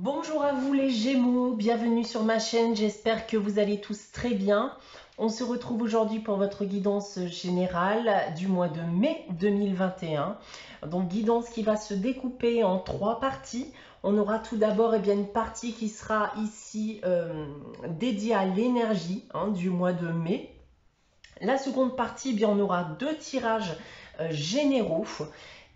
Bonjour à vous les Gémeaux, bienvenue sur ma chaîne, j'espère que vous allez tous très bien. On se retrouve aujourd'hui pour votre guidance générale du mois de mai 2021. Donc guidance qui va se découper en 3 parties. On aura tout d'abord une partie qui sera ici dédiée à l'énergie du mois de mai. La seconde partie, on aura 2 tirages généraux.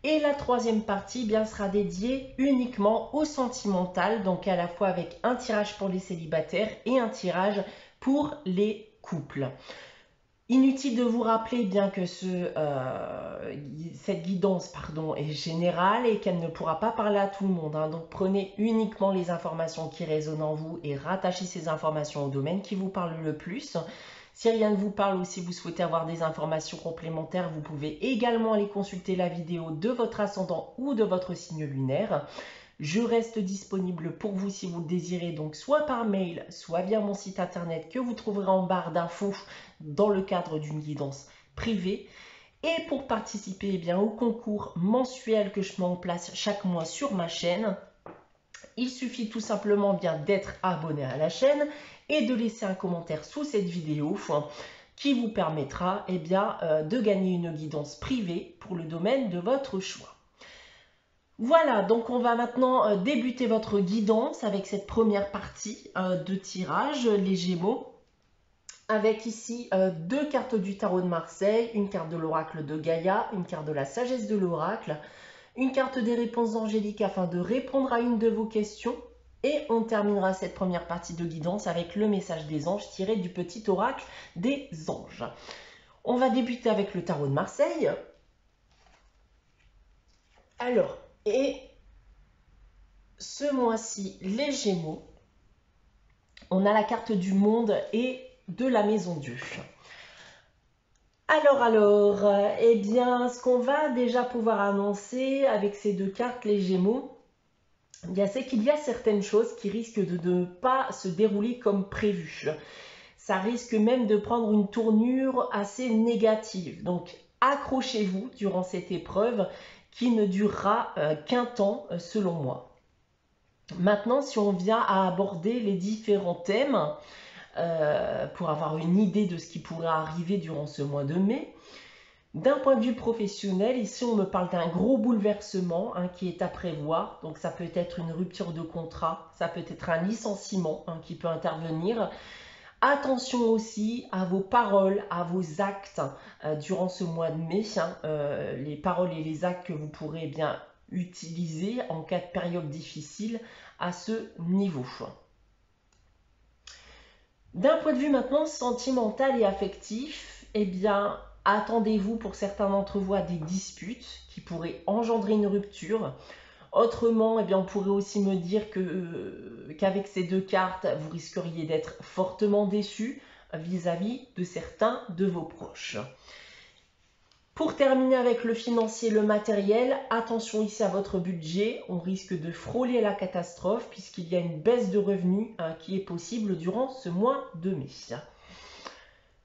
Et la troisième partie sera dédiée uniquement au sentimental, donc à la fois avec un tirage pour les célibataires et un tirage pour les couples. Inutile de vous rappeler que cette guidance est générale et qu'elle ne pourra pas parler à tout le monde. Donc prenez uniquement les informations qui résonnent en vous et rattachez ces informations au domaine qui vous parle le plus. Si rien ne vous parle ou si vous souhaitez avoir des informations complémentaires, vous pouvez également aller consulter la vidéo de votre ascendant ou de votre signe lunaire. Je reste disponible pour vous si vous le désirez, donc soit par mail, soit via mon site internet que vous trouverez en barre d'infos dans le cadre d'une guidance privée. Et pour participer au concours mensuel que je mets en place chaque mois sur ma chaîne, il suffit tout simplement d'être abonné à la chaîne et de laisser un commentaire sous cette vidéo qui vous permettra de gagner une guidance privée pour le domaine de votre choix. Voilà, donc on va maintenant débuter votre guidance avec cette première partie de tirage, les Gémeaux, avec ici 2 cartes du tarot de Marseille, une carte de l'oracle de Gaïa, une carte de la sagesse de l'oracle, une carte des réponses angéliques afin de répondre à une de vos questions. Et on terminera cette première partie de guidance avec le message des anges tiré du petit oracle des anges. On va débuter avec le tarot de Marseille. Alors, et ce mois-ci, les Gémeaux, on a la carte du monde et de la maison Dieu. Alors, ce qu'on va déjà pouvoir annoncer avec ces 2 cartes, les Gémeaux, c'est qu'il y a certaines choses qui risquent de ne pas se dérouler comme prévu. Ça risque même de prendre une tournure assez négative. Donc, accrochez-vous durant cette épreuve qui ne durera qu'un temps, selon moi. Maintenant, si on vient à aborder les différents thèmes, pour avoir une idée de ce qui pourrait arriver durant ce mois de mai, d'un point de vue professionnel, ici on me parle d'un gros bouleversement qui est à prévoir. Donc ça peut être une rupture de contrat, ça peut être un licenciement qui peut intervenir. Attention aussi à vos paroles, à vos actes durant ce mois de mai. Les paroles et les actes que vous pourrez utiliser en cas de période difficile à ce niveau. D'un point de vue maintenant sentimental et affectif, attendez-vous pour certains d'entre vous à des disputes qui pourraient engendrer une rupture. Autrement, on pourrait aussi me dire qu'avec ces 2 cartes, vous risqueriez d'être fortement déçus vis-à-vis de certains de vos proches. Pour terminer avec le financier, le matériel, attention ici à votre budget. On risque de frôler la catastrophe puisqu'il y a une baisse de revenus qui est possible durant ce mois de mai.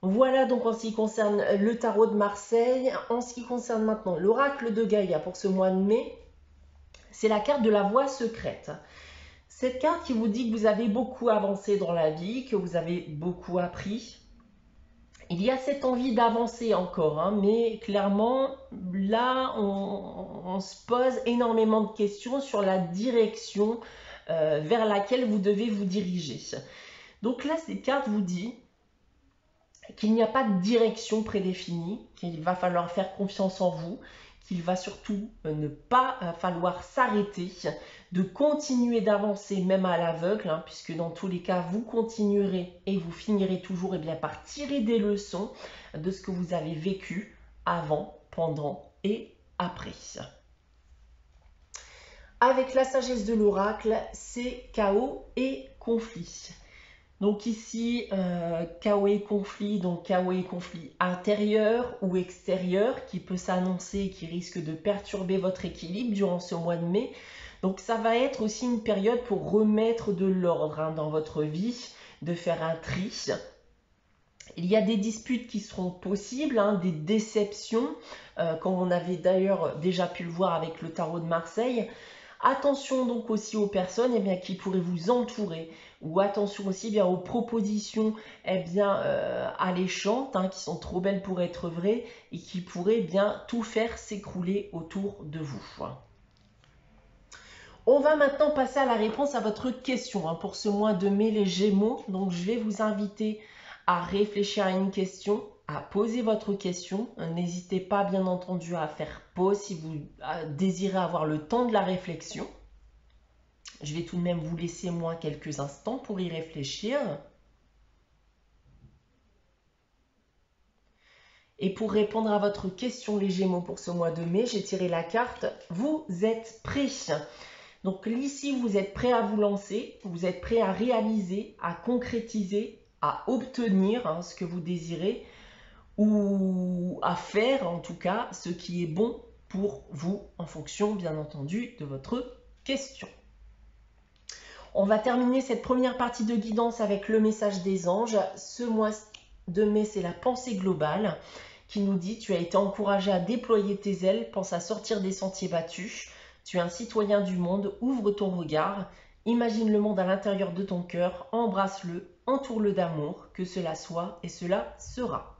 Voilà donc en ce qui concerne le tarot de Marseille. En ce qui concerne maintenant l'oracle de Gaïa pour ce mois de mai, c'est la carte de la voie secrète. Cette carte qui vous dit que vous avez beaucoup avancé dans la vie, que vous avez beaucoup appris. Il y a cette envie d'avancer encore, mais clairement, là, on se pose énormément de questions sur la direction vers laquelle vous devez vous diriger. Donc là, cette carte vous dit qu'il n'y a pas de direction prédéfinie, qu'il va falloir faire confiance en vous, qu'il va surtout ne pas falloir s'arrêter, de continuer d'avancer même à l'aveugle, puisque dans tous les cas, vous continuerez et vous finirez toujours par tirer des leçons de ce que vous avez vécu avant, pendant et après. Avec la sagesse de l'oracle, c'est chaos et conflit. Donc ici, chaos et conflit, donc chaos et conflit intérieur ou extérieur qui peut s'annoncer et qui risque de perturber votre équilibre durant ce mois de mai. Donc ça va être aussi une période pour remettre de l'ordre dans votre vie, de faire un tri. Il y a des disputes qui seront possibles, des déceptions, comme on avait d'ailleurs déjà pu le voir avec le tarot de Marseille. Attention donc aussi aux personnes qui pourraient vous entourer, ou attention aussi aux propositions alléchantes, qui sont trop belles pour être vraies et qui pourraient tout faire s'écrouler autour de vous. On va maintenant passer à la réponse à votre question pour ce mois de mai, les Gémeaux. Donc je vais vous inviter à réfléchir à une question, à poser votre question. N'hésitez pas bien entendu à faire pause si vous désirez avoir le temps de la réflexion. Je vais tout de même vous laisser moi quelques instants pour y réfléchir. Et pour répondre à votre question, les Gémeaux, pour ce mois de mai, j'ai tiré la carte « Vous êtes prêts ». Donc ici, vous êtes prêts à vous lancer, vous êtes prêts à réaliser, à concrétiser, à obtenir ce que vous désirez ou à faire en tout cas ce qui est bon pour vous en fonction bien entendu de votre question. On va terminer cette première partie de guidance avec le message des anges. Ce mois de mai, c'est la pensée globale qui nous dit « Tu as été encouragé à déployer tes ailes, pense à sortir des sentiers battus. Tu es un citoyen du monde, ouvre ton regard, imagine le monde à l'intérieur de ton cœur, embrasse-le, entoure-le d'amour, que cela soit et cela sera. »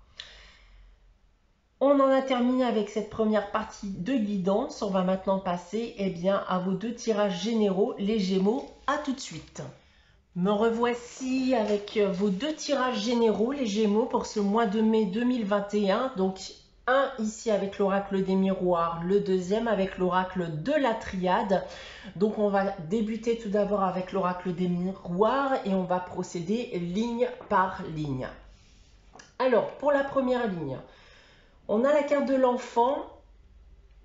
On en a terminé avec cette première partie de guidance. On va maintenant passer à vos deux tirages généraux, les Gémeaux. À tout de suite. Me revoici avec vos deux tirages généraux, les Gémeaux, pour ce mois de mai 2021. Donc, un ici avec l'oracle des miroirs, le deuxième avec l'oracle de la triade. Donc, on va débuter tout d'abord avec l'oracle des miroirs et on va procéder ligne par ligne. Alors, pour la première ligne, on a la carte de l'enfant,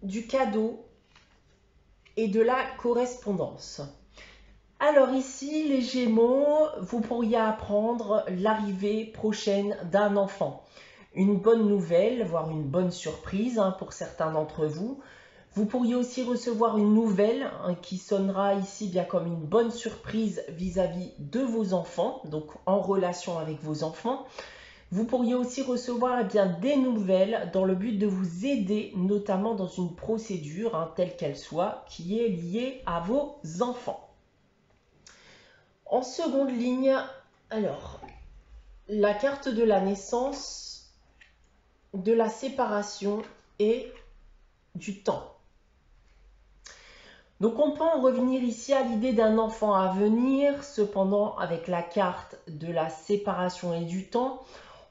du cadeau et de la correspondance. Alors ici, les Gémeaux, vous pourriez apprendre l'arrivée prochaine d'un enfant. Une bonne nouvelle, voire une bonne surprise pour certains d'entre vous. Vous pourriez aussi recevoir une nouvelle qui sonnera ici comme une bonne surprise vis-à-vis de vos enfants, donc en relation avec vos enfants. Vous pourriez aussi recevoir des nouvelles dans le but de vous aider, notamment dans une procédure, telle qu'elle soit, qui est liée à vos enfants. En seconde ligne, alors, la carte de la naissance, de la séparation et du temps. Donc on peut en revenir ici à l'idée d'un enfant à venir, cependant avec la carte de la séparation et du temps,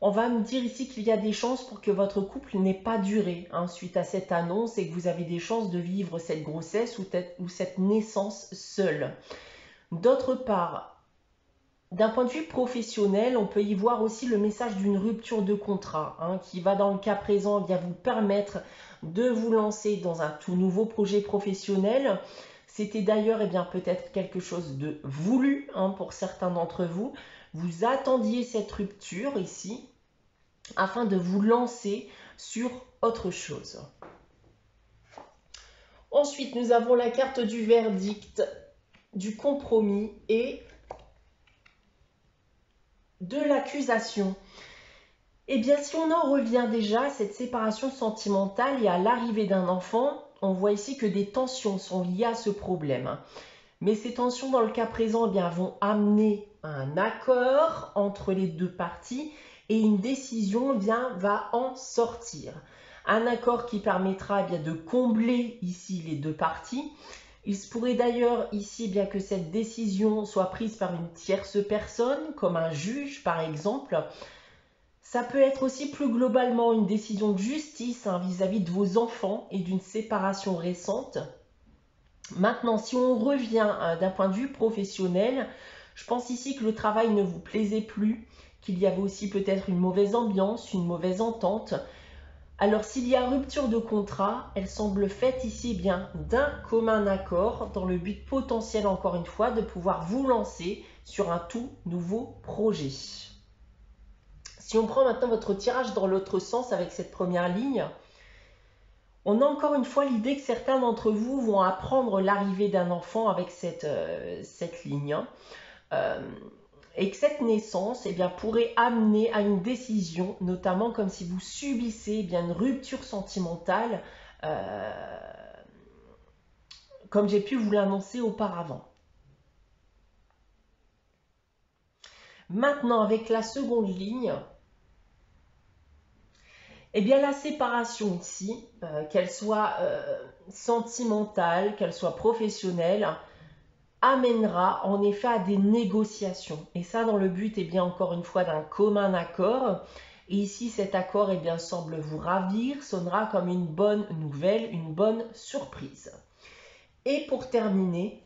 on va me dire ici qu'il y a des chances pour que votre couple n'ait pas duré suite à cette annonce et que vous avez des chances de vivre cette grossesse ou cette naissance seule. D'autre part, d'un point de vue professionnel, on peut y voir aussi le message d'une rupture de contrat qui va dans le cas présent vous permettre de vous lancer dans un tout nouveau projet professionnel. C'était d'ailleurs peut-être quelque chose de voulu pour certains d'entre vous. Vous attendiez cette rupture ici afin de vous lancer sur autre chose. Ensuite, nous avons la carte du verdict, du compromis et de l'accusation. Si on en revient déjà à cette séparation sentimentale et à l'arrivée d'un enfant, on voit ici que des tensions sont liées à ce problème. Mais ces tensions, dans le cas présent, vont amener un accord entre les deux parties et une décision va en sortir. Un accord qui permettra de combler ici les deux parties. Il se pourrait d'ailleurs ici que cette décision soit prise par une tierce personne, comme un juge par exemple. Ça peut être aussi plus globalement une décision de justice vis-à-vis de vos enfants et d'une séparation récente. Maintenant, si on revient d'un point de vue professionnel, je pense ici que le travail ne vous plaisait plus, qu'il y avait aussi peut-être une mauvaise ambiance, une mauvaise entente. Alors s'il y a rupture de contrat, elle semble faite ici d'un commun accord dans le but potentiel encore une fois de pouvoir vous lancer sur un tout nouveau projet. Si on prend maintenant votre tirage dans l'autre sens avec cette première ligne, on a encore une fois l'idée que certains d'entre vous vont apprendre l'arrivée d'un enfant avec cette ligne. Et que cette naissance pourrait amener à une décision, notamment comme si vous subissez une rupture sentimentale, comme j'ai pu vous l'annoncer auparavant. Maintenant, avec la seconde ligne, eh bien la séparation ici, qu'elle soit sentimentale, qu'elle soit professionnelle, amènera en effet à des négociations. Et ça dans le but, bien encore une fois, d'un commun accord. Et ici, cet accord bien, semble vous ravir, sonnera comme une bonne nouvelle, une bonne surprise. Et pour terminer,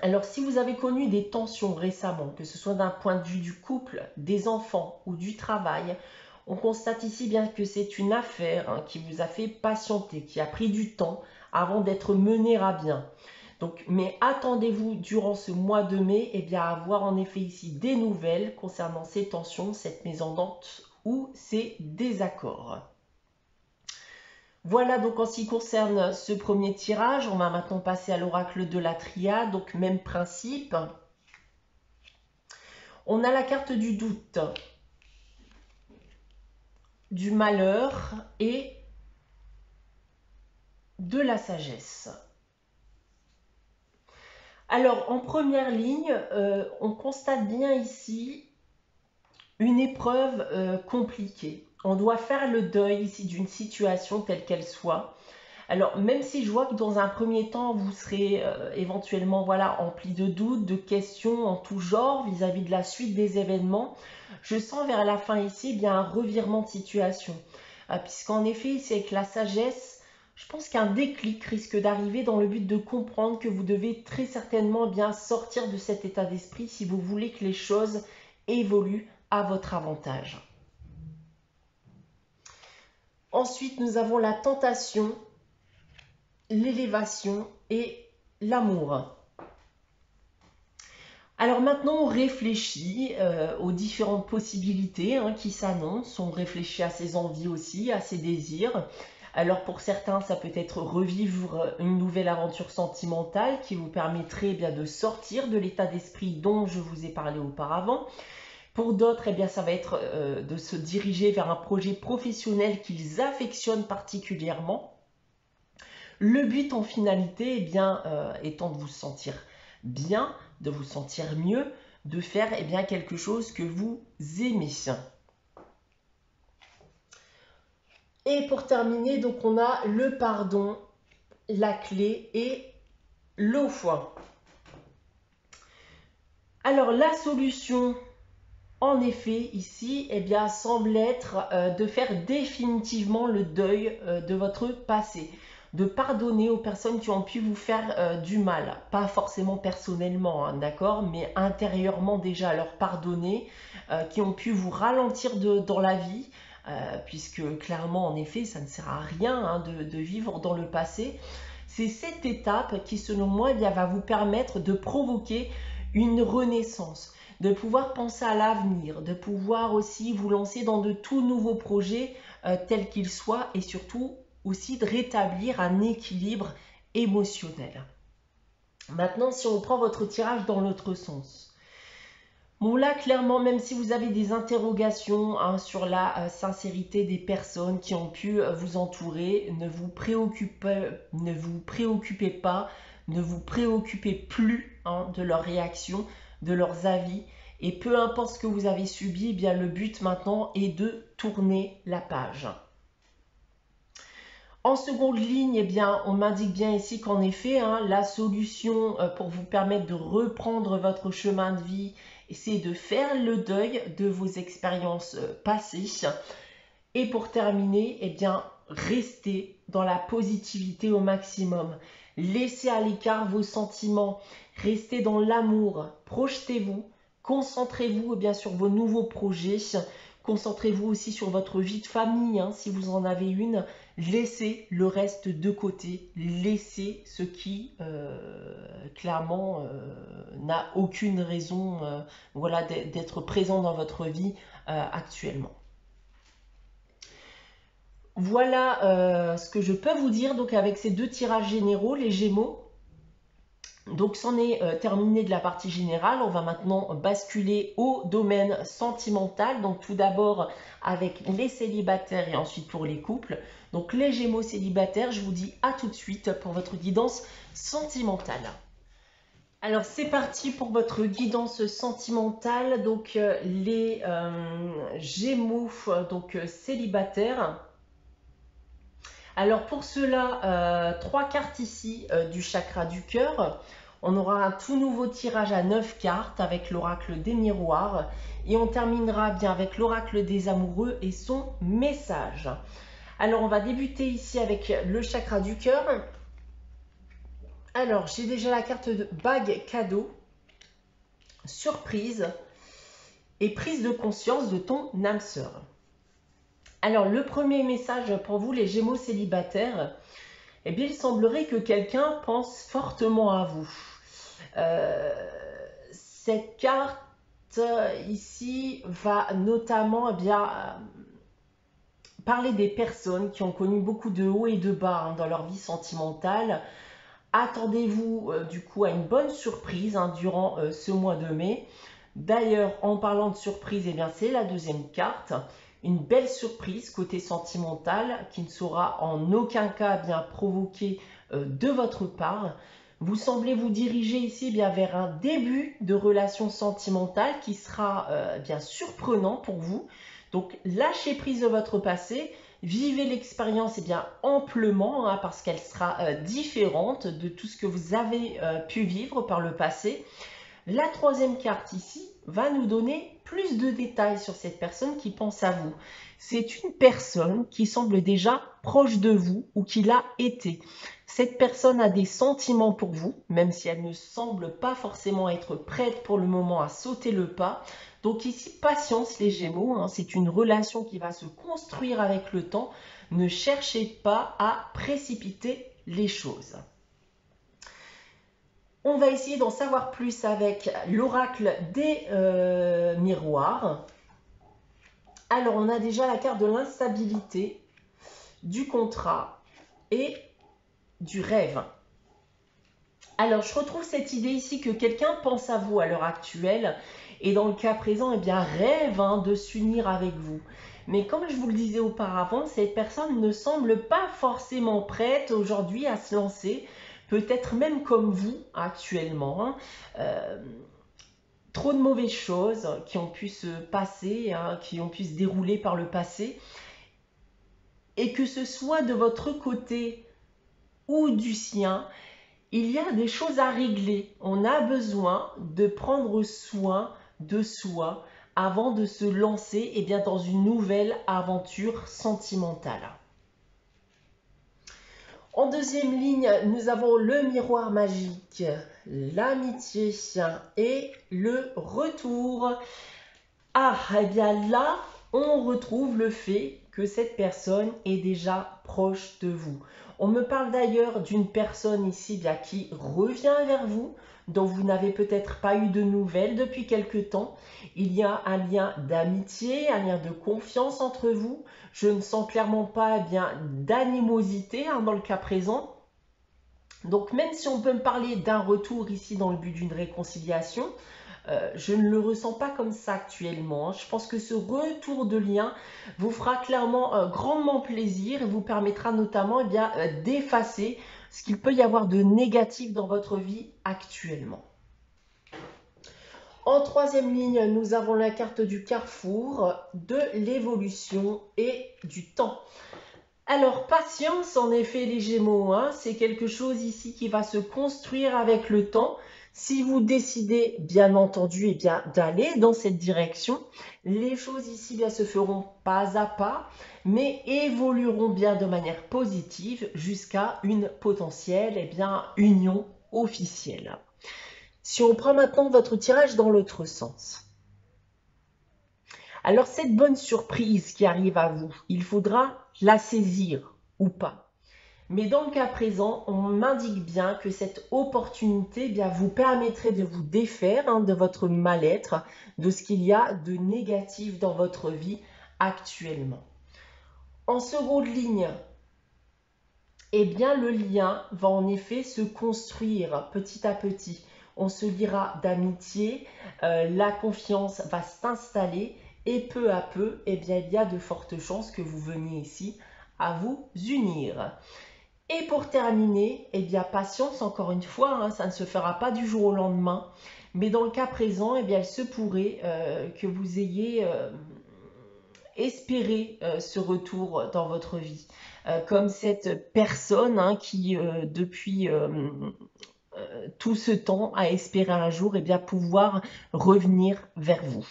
alors si vous avez connu des tensions récemment, que ce soit d'un point de vue du couple, des enfants ou du travail, on constate ici bien que c'est une affaire qui vous a fait patienter, qui a pris du temps avant d'être menée à bien. Donc, mais attendez-vous durant ce mois de mai bien, à avoir en effet ici des nouvelles concernant ces tensions, cette mésentente ou ces désaccords. Voilà donc en ce qui concerne ce premier tirage. On va maintenant passer à l'oracle de la triade, donc même principe. On a la carte du doute, du malheur et de la sagesse. Alors en première ligne, on constate bien ici une épreuve compliquée. On doit faire le deuil ici d'une situation telle qu'elle soit. Alors, même si je vois que dans un premier temps, vous serez éventuellement empli de doutes, de questions en tout genre vis-à-vis de la suite des événements, je sens vers la fin ici bien un revirement de situation. Puisqu'en effet, ici avec la sagesse, je pense qu'un déclic risque d'arriver dans le but de comprendre que vous devez très certainement bien sortir de cet état d'esprit si vous voulez que les choses évoluent à votre avantage. Ensuite, nous avons la tentation, l'élévation et l'amour. Alors maintenant, on réfléchit aux différentes possibilités qui s'annoncent. On réfléchit à ses envies aussi, à ses désirs. Alors pour certains, ça peut être revivre une nouvelle aventure sentimentale qui vous permettrait bien de sortir de l'état d'esprit dont je vous ai parlé auparavant. Pour d'autres, bien, ça va être de se diriger vers un projet professionnel qu'ils affectionnent particulièrement. Le but en finalité bien, étant de vous sentir bien, de vous sentir mieux, de faire bien, quelque chose que vous aimez. Et pour terminer, donc on a le pardon, la clé et l'eau foin. Alors la solution, en effet, ici, bien, semble être de faire définitivement le deuil de votre passé, de pardonner aux personnes qui ont pu vous faire du mal, pas forcément personnellement, d'accord, mais intérieurement déjà leur pardonner, qui ont pu vous ralentir dans la vie, puisque clairement, en effet, ça ne sert à rien de vivre dans le passé. C'est cette étape qui, selon moi, bien, va vous permettre de provoquer une renaissance, de pouvoir penser à l'avenir, de pouvoir aussi vous lancer dans de tout nouveaux projets tels qu'ils soient et surtout aussi de rétablir un équilibre émotionnel. Maintenant, si on prend votre tirage dans l'autre sens, bon là, clairement, même si vous avez des interrogations sur la sincérité des personnes qui ont pu vous entourer, ne vous préoccupez pas, ne vous préoccupez plus de leurs réactions, de leurs avis. Et peu importe ce que vous avez subi, bien, le but maintenant est de tourner la page. En seconde ligne, bien, on m'indique bien ici qu'en effet, la solution pour vous permettre de reprendre votre chemin de vie, c'est de faire le deuil de vos expériences passées. Et pour terminer, bien, restez dans la positivité au maximum. Laissez à l'écart vos sentiments. Restez dans l'amour. Projetez-vous. Concentrez-vous bien sur vos nouveaux projets. Concentrez-vous aussi sur votre vie de famille, si vous en avez une. Laissez le reste de côté. Laissez ce qui, clairement, n'a aucune raison d'être présent dans votre vie actuellement. Voilà ce que je peux vous dire donc avec ces deux tirages généraux, les Gémeaux. Donc c'en est terminé de la partie générale. On va maintenant basculer au domaine sentimental. Donc tout d'abord avec les célibataires et ensuite pour les couples. Donc les Gémeaux célibataires, je vous dis à tout de suite pour votre guidance sentimentale. Alors c'est parti pour votre guidance sentimentale. Donc les Gémeaux célibataires. Alors pour cela, 3 cartes ici du chakra du cœur. On aura un tout nouveau tirage à 9 cartes avec l'oracle des miroirs. Et on terminera bien avec l'oracle des amoureux et son message. Alors on va débuter ici avec le chakra du cœur. Alors j'ai déjà la carte de bague cadeau, surprise et prise de conscience de ton âme sœur. Alors le premier message pour vous les Gémeaux célibataires, eh bien il semblerait que quelqu'un pense fortement à vous. Cette carte ici va notamment parler des personnes qui ont connu beaucoup de hauts et de bas dans leur vie sentimentale. Attendez-vous du coup à une bonne surprise durant ce mois de mai. D'ailleurs, en parlant de surprise, eh bien c'est la deuxième carte. Une belle surprise côté sentimental qui ne sera en aucun cas bien provoquée de votre part. Vous semblez vous diriger ici bien vers un début de relation sentimentale qui sera bien surprenant pour vous. Donc lâchez prise de votre passé, vivez l'expérience bien amplement parce qu'elle sera différente de tout ce que vous avez pu vivre par le passé. La troisième carte ici va nous donner plus de détails sur cette personne qui pense à vous. C'est une personne qui semble déjà proche de vous ou qui l'a été. Cette personne a des sentiments pour vous, même si elle ne semble pas forcément être prête pour le moment à sauter le pas. Donc ici, patience les Gémeaux, c'est une relation qui va se construire avec le temps. Ne cherchez pas à précipiter les choses. On va essayer d'en savoir plus avec l'oracle des miroirs. Alors, on a déjà la carte de l'instabilité, du contrat et du rêve. Alors, je retrouve cette idée ici que quelqu'un pense à vous à l'heure actuelle et dans le cas présent, eh bien, rêve de s'unir avec vous. Mais comme je vous le disais auparavant, cette personne ne semble pas forcément prête aujourd'hui à se lancer. Peut-être même comme vous actuellement, trop de mauvaises choses qui ont pu se passer, qui ont pu se dérouler par le passé, et que ce soit de votre côté ou du sien, il y a des choses à régler. On a besoin de prendre soin de soi avant de se lancer dans une nouvelle aventure sentimentale. En deuxième ligne, nous avons le miroir magique, l'amitié et le retour. Ah, et bien là, on retrouve le fait que cette personne est déjà proche de vous. On me parle d'ailleurs d'une personne ici qui revient vers vous, dont vous n'avez peut-être pas eu de nouvelles depuis quelque temps. Il y a un lien d'amitié, un lien de confiance entre vous. Je ne sens clairement pas d'animosité dans le cas présent. Donc même si on peut me parler d'un retour ici dans le but d'une réconciliation, je ne le ressens pas comme ça actuellement. Je pense que ce retour de lien vous fera clairement grandement plaisir et vous permettra notamment d'effacer ce qu'il peut y avoir de négatif dans votre vie actuellement. En troisième ligne, nous avons la carte du carrefour, de l'évolution et du temps. Alors, patience, en effet, les Gémeaux, c'est quelque chose ici qui va se construire avec le temps. Si vous décidez, bien entendu, d'aller dans cette direction, les choses ici se feront pas à pas, mais évolueront bien de manière positive jusqu'à une potentielle union officielle. Si on prend maintenant votre tirage dans l'autre sens. Alors, cette bonne surprise qui arrive à vous, il faudra la saisir ou pas. Mais dans le cas présent, on m'indique bien que cette opportunité vous permettrait de vous défaire de votre mal-être, de ce qu'il y a de négatif dans votre vie actuellement. En seconde ligne, le lien va en effet se construire petit à petit. On se liera d'amitié, la confiance va s'installer et peu à peu, il y a de fortes chances que vous veniez ici à vous unir. Et pour terminer, eh bien patience encore une fois, hein, ça ne se fera pas du jour au lendemain. Mais dans le cas présent, eh bien, il se pourrait que vous ayez espéré ce retour dans votre vie. Comme cette personne hein, qui, depuis tout ce temps, a espéré un jour eh bien, pouvoir revenir vers vous.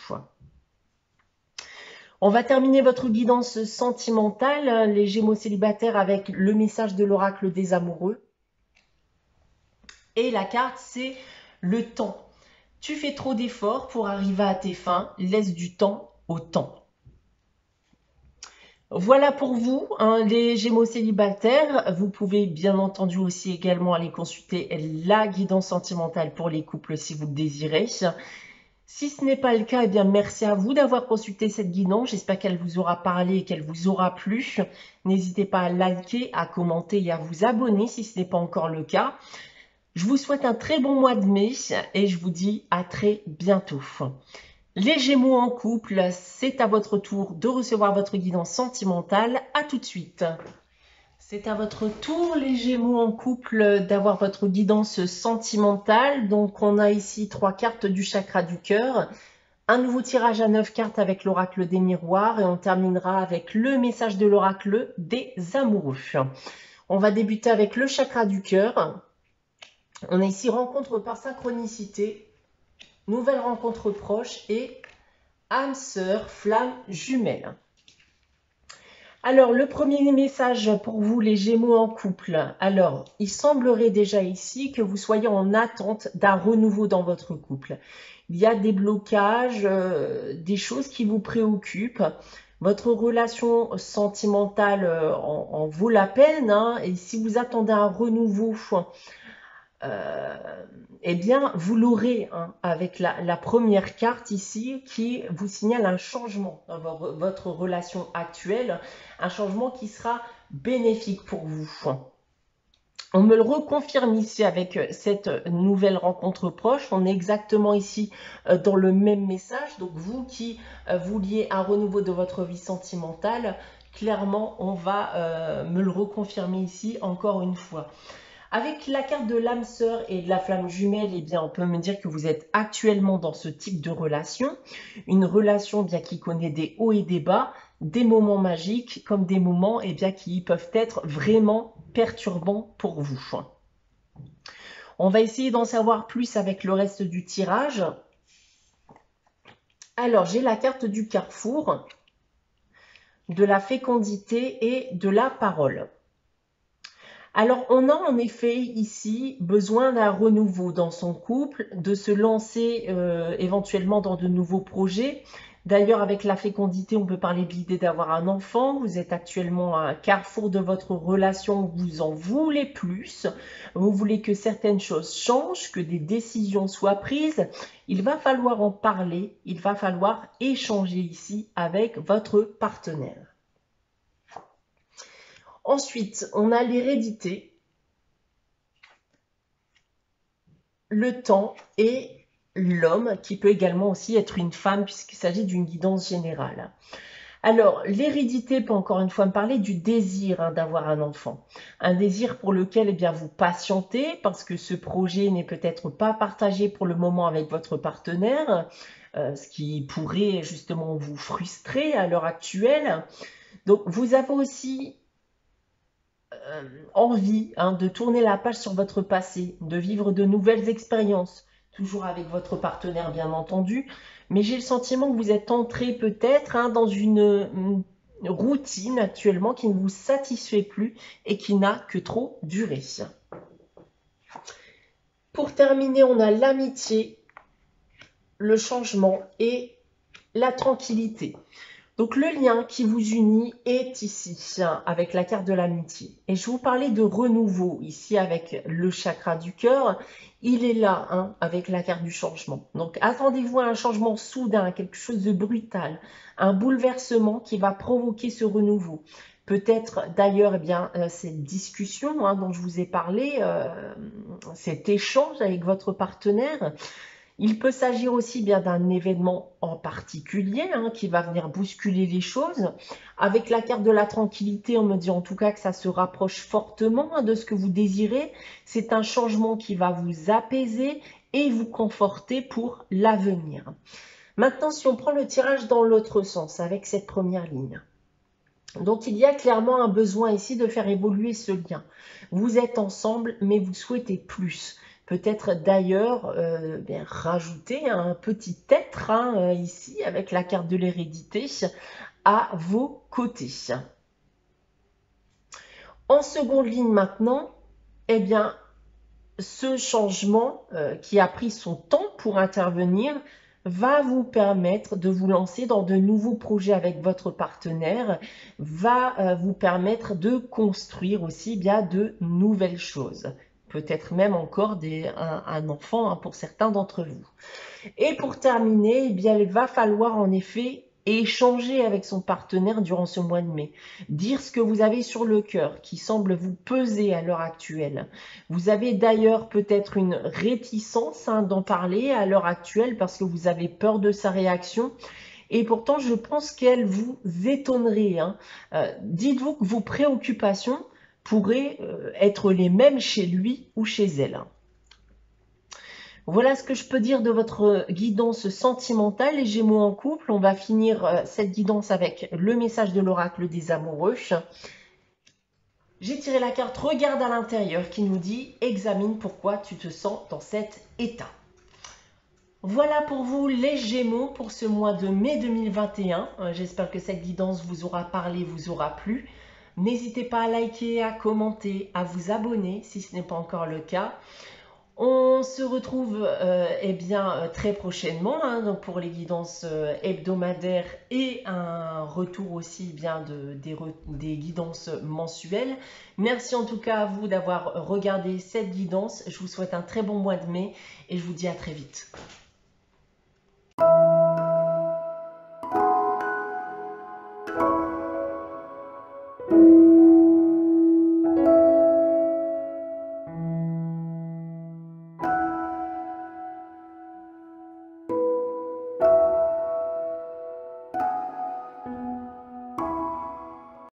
On va terminer votre guidance sentimentale, les Gémeaux célibataires, avec le message de l'oracle des amoureux. Et la carte, c'est le temps. Tu fais trop d'efforts pour arriver à tes fins, laisse du temps au temps. Voilà pour vous, hein, les Gémeaux célibataires. Vous pouvez bien entendu aussi également aller consulter la guidance sentimentale pour les couples si vous le désirez. Si ce n'est pas le cas, eh bien merci à vous d'avoir consulté cette guidance. J'espère qu'elle vous aura parlé et qu'elle vous aura plu. N'hésitez pas à liker, à commenter et à vous abonner si ce n'est pas encore le cas. Je vous souhaite un très bon mois de mai et je vous dis à très bientôt. Les Gémeaux en couple, c'est à votre tour de recevoir votre guidance sentimentale. À tout de suite. C'est à votre tour, les Gémeaux en couple, d'avoir votre guidance sentimentale. Donc, on a ici 3 cartes du chakra du cœur. Un nouveau tirage à 9 cartes avec l'oracle des miroirs. Et on terminera avec le message de l'oracle des amoureux. On va débuter avec le chakra du cœur. On a ici rencontre par synchronicité, nouvelle rencontre proche et âme sœur, flamme jumelle. Alors, le premier message pour vous, les Gémeaux en couple. Alors, il semblerait déjà ici que vous soyez en attente d'un renouveau dans votre couple. Il y a des blocages, des choses qui vous préoccupent. Votre relation sentimentale en vaut la peine. Hein, et si vous attendez un renouveau, eh bien, vous l'aurez hein, avec la première carte ici qui vous signale un changement dans votre relation actuelle, un changement qui sera bénéfique pour vous. On me le reconfirme ici avec cette nouvelle rencontre proche. On est exactement ici dans le même message. Donc, vous qui vouliez un renouveau de votre vie sentimentale, clairement, on va me le reconfirmer ici encore une fois. Avec la carte de l'âme sœur et de la flamme jumelle, eh bien, on peut me dire que vous êtes actuellement dans ce type de relation. Une relation bien qui connaît des hauts et des bas, des moments magiques comme des moments eh bien, qui peuvent être vraiment perturbants pour vous. On va essayer d'en savoir plus avec le reste du tirage. Alors, j'ai la carte du carrefour, de la fécondité et de la parole. Alors, on a en effet ici besoin d'un renouveau dans son couple, de se lancer éventuellement dans de nouveaux projets. D'ailleurs, avec la fécondité, on peut parler de l'idée d'avoir un enfant. Vous êtes actuellement à un carrefour de votre relation, vous en voulez plus. Vous voulez que certaines choses changent, que des décisions soient prises. Il va falloir en parler, il va falloir échanger ici avec votre partenaire. Ensuite, on a l'hérédité, le temps et l'homme, qui peut également aussi être une femme, puisqu'il s'agit d'une guidance générale. Alors, l'hérédité peut encore une fois me parler du désir hein, d'avoir un enfant. Un désir pour lequel eh bien, vous patientez, parce que ce projet n'est peut-être pas partagé pour le moment avec votre partenaire, ce qui pourrait justement vous frustrer à l'heure actuelle. Donc, vous avez aussi envie hein, de tourner la page sur votre passé, de vivre de nouvelles expériences, toujours avec votre partenaire bien entendu, mais j'ai le sentiment que vous êtes entré peut-être hein, dans une routine actuellement qui ne vous satisfait plus et qui n'a que trop duré. Pour terminer, on a l'amitié, le changement et la tranquillité. Donc, le lien qui vous unit est ici, avec la carte de l'amitié. Et je vous parlais de renouveau, ici, avec le chakra du cœur. Il est là, hein, avec la carte du changement. Donc, attendez-vous à un changement soudain, quelque chose de brutal, un bouleversement qui va provoquer ce renouveau. Peut-être, d'ailleurs, eh bien, cette discussion hein, dont je vous ai parlé, cet échange avec votre partenaire, Il peut s'agir aussi bien d'un événement en particulier qui va venir bousculer les choses. Avec la carte de la tranquillité, on me dit en tout cas que ça se rapproche fortement de ce que vous désirez. C'est un changement qui va vous apaiser et vous conforter pour l'avenir. Maintenant, si on prend le tirage dans l'autre sens, avec cette première ligne. Donc, il y a clairement un besoin ici de faire évoluer ce lien. Vous êtes ensemble, mais vous souhaitez plus. Peut-être d'ailleurs rajouter un petit être ici avec la carte de l'hérédité à vos côtés. En seconde ligne maintenant, eh bien, ce changement qui a pris son temps pour intervenir va vous permettre de vous lancer dans de nouveaux projets avec votre partenaire, va vous permettre de construire aussi bien de nouvelles choses. Peut-être même encore un enfant pour certains d'entre vous. Et pour terminer, eh bien, il va falloir en effet échanger avec son partenaire durant ce mois de mai. Dire ce que vous avez sur le cœur, qui semble vous peser à l'heure actuelle. Vous avez d'ailleurs peut-être une réticence d'en parler à l'heure actuelle parce que vous avez peur de sa réaction. Et pourtant, je pense qu'elle vous étonnerait. Dites-vous que vos préoccupations pourraient être les mêmes chez lui ou chez elle. Voilà ce que je peux dire de votre guidance sentimentale, les Gémeaux en couple. On va finir cette guidance avec le message de l'oracle des amoureux. J'ai tiré la carte Regarde à l'intérieur qui nous dit « Examine pourquoi tu te sens dans cet état ». Voilà pour vous les Gémeaux pour ce mois de mai 2021. J'espère que cette guidance vous aura parlé, vous aura plu. N'hésitez pas à liker, à commenter, à vous abonner si ce n'est pas encore le cas. On se retrouve très prochainement donc pour les guidances hebdomadaires et un retour aussi des guidances mensuelles. Merci en tout cas à vous d'avoir regardé cette guidance. Je vous souhaite un très bon mois de mai et je vous dis à très vite.